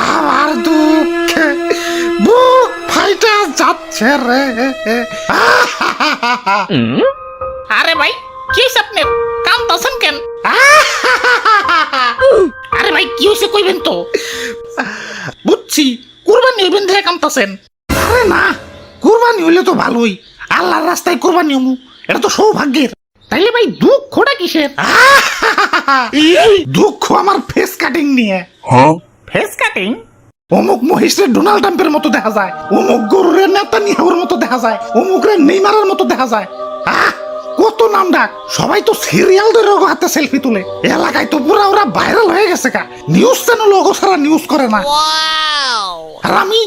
আমার দুঃখে বুক ফাইটা যাচ্ছে রে। আরে ভাই কি হয়েছে আপনার, কাঁদতেছেন কেন? আরে ভাই কি হয়েছে কইবেন তো। বুঝছি কুরবানি হইবেন দেখে কাঁদতেছেন। আরে না, কুরবানি হইলে তো ভালোই, আল্লাহর রাস্তায় কুরবানি হমু, এটা তো সৌভাগ্যের। তাইলে ভাই দুঃখটা কিসের? দুঃখ আমার ফেস কাটিং নিয়ে। Face cutting? অমুক মহিষের ডোনাল্ড ট্রাম্পের মতো দেখা যায়, অমুক গরুরের নেতানিয়াহুর মতো দেখা যায়, অমুকরে নেইমারের মতো দেখা যায়। কত নাম ডাক, সবাই তো সিরিয়াল ধরে হাতে সেলফি তুলে। এলাকায় তো পুরা ওরা ভাইরাল হয়ে গেছে কা, নিউজ চ্যানেল ওগো সারা নিউজ করে না। আর আমি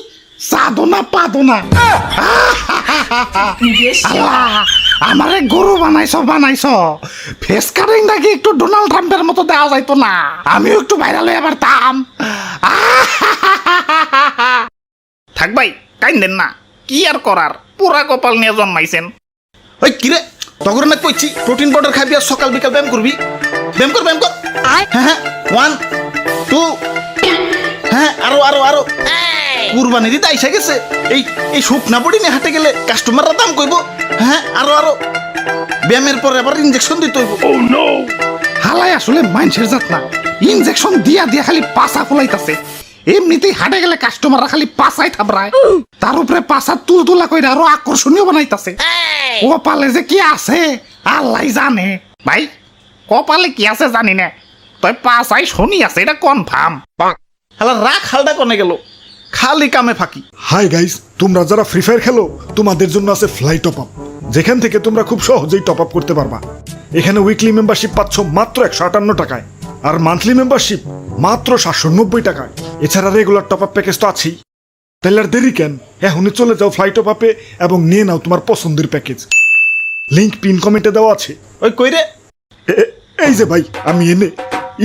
সাধো না পাদো না। আমারে গরু বানাইছ, ফেস কাটিং নাকি একটু ডোনাল্ড ট্রাম্পের মতো দেওয়া যাইতো না, আমিও একটু ভাইরাল হয়ে পারতাম। থাক ভাই কাইন্দেন না, কি আর করার, পুরা কপাল নিয়ে জন্মাইছেন। ওই কিরে তগর না কইছি প্রোটিন পাউডার খাবি আর সকাল বিকাল ব্যায়াম করবি। ব্যায়াম কর হ্যাঁ হ্যাঁ 1 2 হ্যাঁ আরো আরো আরো। কুরবানি দিতে আইসা গেছে, এই শুকনা বডি নিয়ে হাঁটে গেলে কাস্টমাররা দাম কইব। হ্যাঁ আরো আরো, ব্যায়ামের পরে আবার ইনজেকশন দিতে হইব। হালাই আসলে মানুষের জাত না, ইনজেকশন দিয়া দিয়া খালি পাছা ফুলাইতাছে। এমনিতেই হাটে গেলে কাস্টমাররা খালি পাছাই থাবড়ায়, তার উপরে পাছা তুলতুলা কইরা আরো আকর্ষণীয় বানাইতাছে। কপালে যে কি আছে আল্লাহ জানে। ভাই কপালে কি আছে জানি না, তই পাছাই শনি আছে এটা কনফার্ম। হালা রাখ হালটা কনে গেল, খালি কামে ফাঁকি। হাই গাইস, তোমরা যারা ফ্রি ফায়ার খেলো তোমাদের জন্য আছে ফ্লাই টপ আপ, যেখান থেকে তোমরা খুব সহজেই টপ আপ করতে পারবা। এখানে উইকলি মেম্বারশিপ পাচ্ছ মাত্র 158 টাকায়, আর মান্থলি মেম্বারশিপ মাত্র 790 টাকায়। এছাড়া রেগুলার টপ আপ প্যাকেজ তো আছেই। তাহলে আর দেরি কেন, এখনই চলে যাও ফ্লাই টপ আপে এবং নিয়ে নাও তোমার পছন্দের প্যাকেজ। লিংক পিন কমেন্টে দেওয়া আছে। ওই কই রে? এই যে ভাই আমি এনে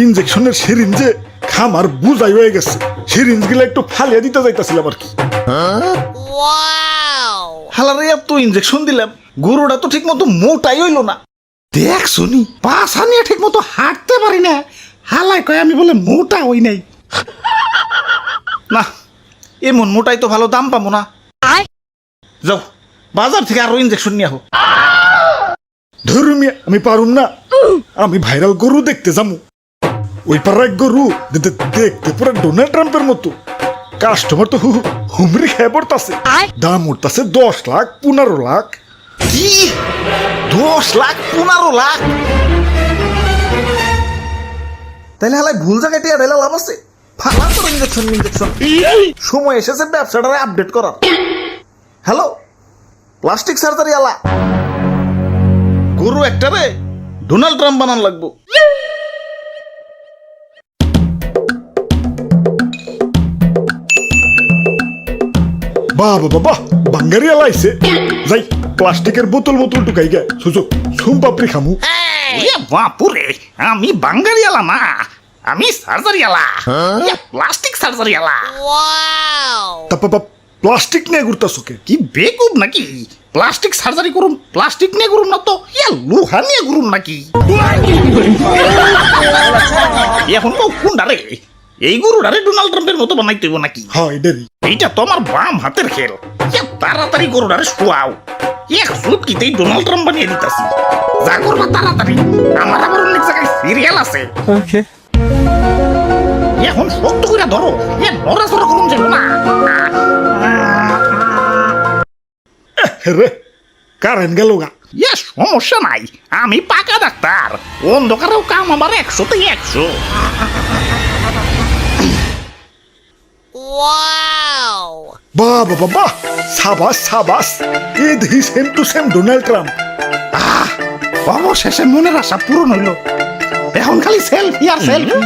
ইনজেকশনের সিরিঞ্জে খামার বুঝাই হয়ে গেছে, সিরিঞ্জ গুলো একটু ফালিয়ে দিতে যাইতাছিলাম আর কি। হালারে এত ইনজেকশন দিলাম, গরুটা তো ঠিক মতো মোটাই হইলো না। দেখ শুনি পাছা নিয়ে ঠিক মতো হাঁটতে পারি না, হালাই কয় আমি বলে মোটা হই নাই। না এমন মোটাই তো ভালো দাম পাবো না। যাও বাজার থেকে আরো ইনজেকশন নিয়ে আহো। ধর্মিয়া আমি পারুম না, আমি ভাইরাল গরু দেখতে যাবো। ওই পাড়ার গরু দেখতে পুরো ডোনাল্ড ট্রাম্পের মতো, কাস্টমার তো হুমরি খেয়ে পড়তাছে। দাম উঠতাছে 10 লাখ 15 লাখ। কি 10 লাখ 15 লাখ? তাহলে হালাই ভুল জায়গায় টিয়া ঢেলা লাভ আছে। ফালা তোর ইনজেকশন সময় এসেছে ব্যবসাটারে আপডেট করার। হ্যালো প্লাস্টিক সার্জারি আলা, গরু একটা রে ডোনাল্ড ট্রাম্প বানান লাগবো। বাহ বাবা বাহ, বাঙ্গারি আলাইছে। যাই প্লাস্টিকের বোতল টুকাই গে সুযোগ সুম পাপড়ি খামু। বাপুরে, আমি বাঙ্গারিয়ালা না, আমি সার্জারিয়ালা, প্লাস্টিক সার্জারিয়ালা। তাপা প্লাস্টিক নিয়ে ঘুরতাছো কে? কি বেকুব নাকি? প্লাস্টিক সার্জারি করুম, প্লাস্টিক নিয়ে করুম না তো লোহা নিয়ে করুম নাকি? এখন তো কোনটারে, এই গরুটারে ডোনাল্ড ট্রাম্পের মতো বানাইতে হইব নাকি? হ্যাঁ এটারই। এইটা তো আমার বাম হাতের খেল। তাড়াতাড়ি গরুটারে শোয়াও, এক চুটকিতেই ডোনাল্ড ট্রাম্প বানিয়ে দিতাছি। যা করবা তাড়াতাড়ি, আমার আবার অনেক জায়গায় সিরিয়াল আছে। এখন শক্ত করে ধরো, নড়াচড়া করুন যাবো না। রে কারেন্ট গেল গা। সমস্যা নাই, আমি পাকা ডাক্তার, অন্ধকারেও কাম আমার 100-তে 100। বাহ বাবা বাহ, সাবাস সাবাস, এই দেখি same to same Donald Trump. অবশেষে মনের আশা পূরণ হইল, এখন খালি সেলফি আর সেলফি।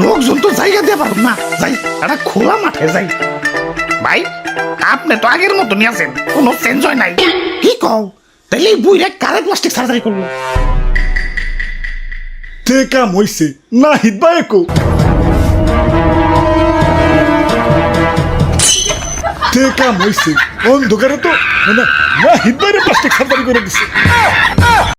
লোকজন তো জায়গা দিয়ে পারব না, যাই একটা খোলা মাঠে যাই। ভাই আপনি তো আগের মতনই আছেন, কোনো চেঞ্জ হয় নাই। কি কও, তাইলে এই বুইরা কারে প্লাস্টিক সার্জারি করবো? তে কাম হইছে না হিতবা একো। তে কাম হইছে, অন্ধকারে তো মানে না হিতবাইরে প্লাস্টিক সার্জারি করে দিছে।